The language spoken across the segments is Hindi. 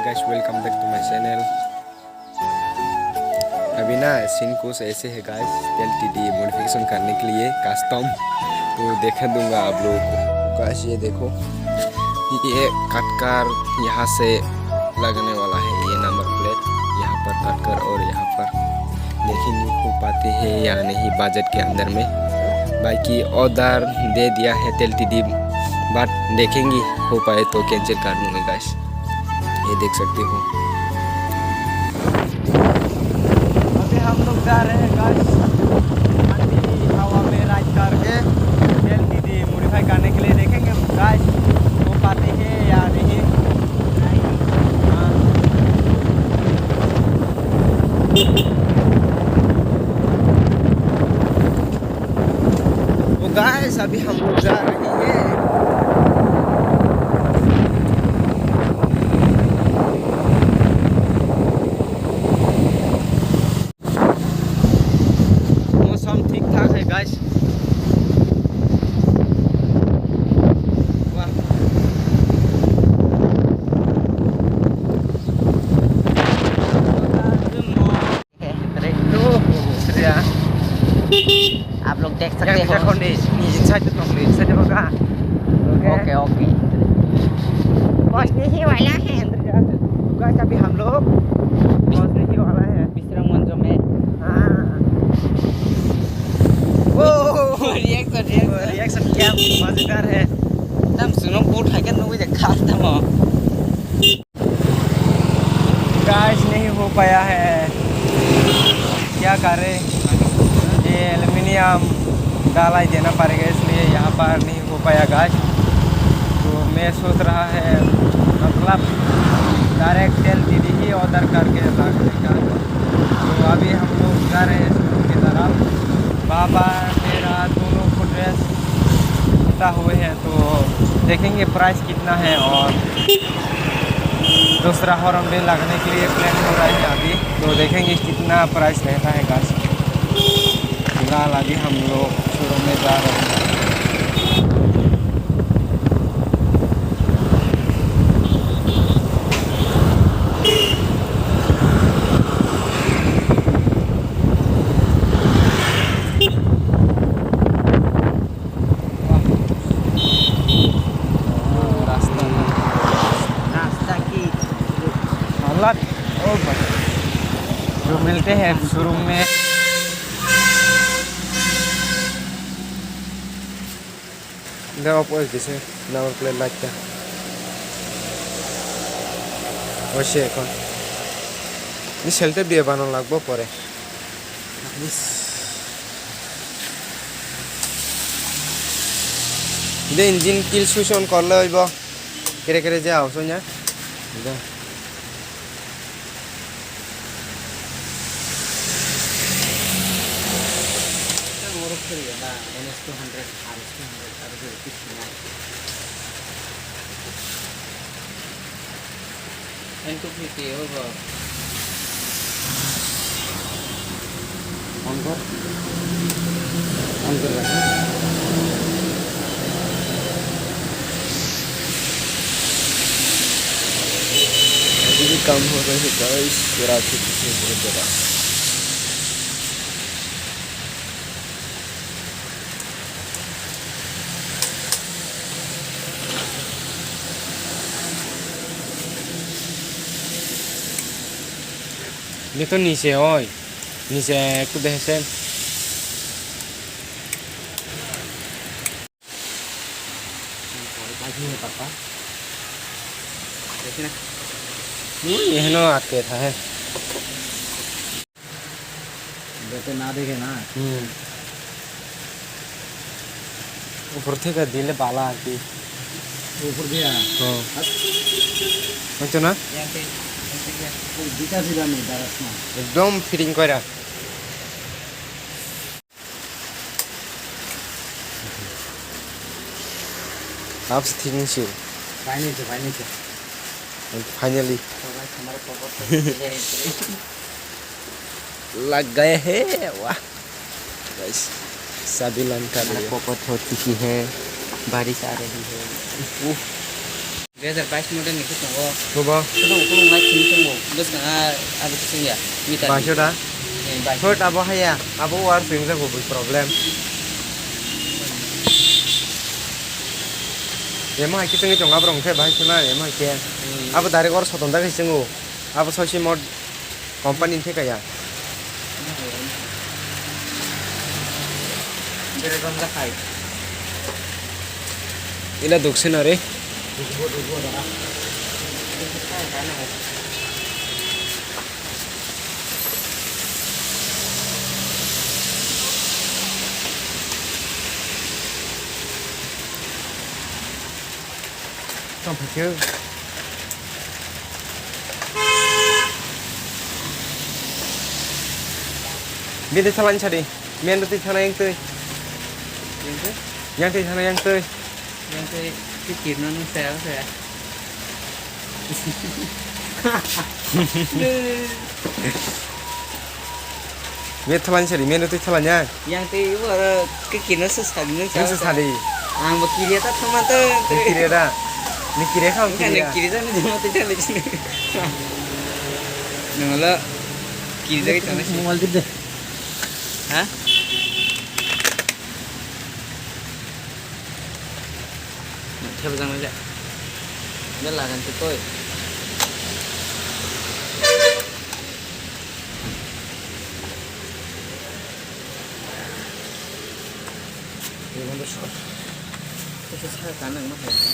Guys, welcome back to my channel. अभी ना सीन कुछ ऐसे है गाइस, एलटीडी मॉडिफिकेशन करने के लिए कस्टम तो देखा दूंगा आप लोगों को। गाइस ये देखो, ये कटकर यहाँ से लगने वाला है, ये नंबर प्लेट यहाँ पर कटकर और यहाँ पर देखेंगे हो पाते हैं या नहीं बजट के अंदर में। बाकी ऑर्डर दे दिया है एलटीडी, बट देखेंगे हो पाए तो कैंसिल कर दूँगा गाइस। ये देख सकते हो। अभी हम लोग जा रहे हैं गाइस ठंडी हवा में राइड करके एलटीडी मॉडिफाई करने के लिए। देखेंगे गाइस हो पाते हैं या नहीं। तो गाइस अभी हम लोग जा रहे हैं। मौसम ठीक ठाक है गाइस। आप लोग देख सकते हो। ओके ओके पहुंचने ही वाला है अंदर जा। गाइस अभी हम लोग पहुंचने ही वाला है विश्राम मंच में। वो रिएक्शन क्या मजेदार है। तम सुनो कोट है क्या नुई देखा था। गाइस नहीं हो पाया है, क्या करें। ये एल्युमिनियम डाला ही देना पड़ेगा, इसलिए यहाँ पर नहीं हो पाया गाइस। तो मैं सोच रहा है मतलब डायरेक्ट एलटीडी ही ऑर्डर करके रखने का। तो अभी हम लोग जा रहे हैं शोरूम की तरफ। बाबा मेरा दोनों को ड्रेस उठा हुए हैं, तो देखेंगे प्राइस कितना है। और दूसरा हॉर्न भी लगने के लिए प्लान हो रहा है अभी, तो देखेंगे कितना प्राइस रहता है गाइस। फिलहाल अभी हम लोग शोरूम में जा रहे हैं। रास्ता की हालत जो मिलते हैं शोरूम में। Nggak apa di sini, nama plate light-nya. Oh shit, kon. Ini shelter dia banon lagbo pore. Ini engine kill switch on korle hoibo. Kere je awsonya. Udah. अभी भी कम हो रहे हैं गाइस, रात के पीछे बहुत ज़्यादा। Ini tuh नीचे ओए, नीचे कुछ देखें। ये नो आते था है। बेटे ना देखे ना। ऊपर थे का दिले बाला आती। ऊपर गया। हाँ। अच्छा ना? एकदम फिटिंग करा। आप फिटिंग शू। फाइनली लग गए हैं। वाह गाइस, सभी लन का पॉपट हो चुकी है, बारिश आ रही है। 2022 model ni kita oh. Coba. Kulung lagi sini tunggu. Bus kan ada kesini ya. Mita. Baca dah. Baik. Hurt abo haya. Abo war swing sa kubu problem. Emang kita ni congga berong ke bahas mana emang ke. Abo dari kor soton dah kesengu. Abo sosi mod company ni kaya. Berapa dah kai? Ila duksin are. Không phải chứ. Biết đi thằng đi. Miền đi thằng anh tươi. Yang đi thằng anh tươi. Yang tu fikir non saya saya. Biết thằng đi. Miền đi thằng nha. Yang tu baru kekini susah ni. Yang sesali. Ang berkiri tak sama tu. Kiri dah. Ni kiri kau Bukan kiri. kiri tu ni cuma tidak lagi sini. Nunggu kiri tu kita masih. Mual tu. Hah? Siapa yang nak? Dah lah kan tu. Itu saya kanan macam mana?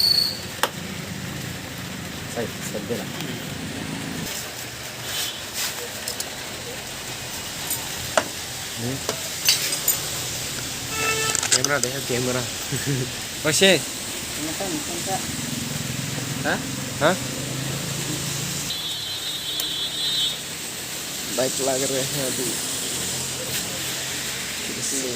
Saya belah. Kamera deh, kamera. Masih. Kenapa? Hah? Hah? Baik lagi reh aduh. Ini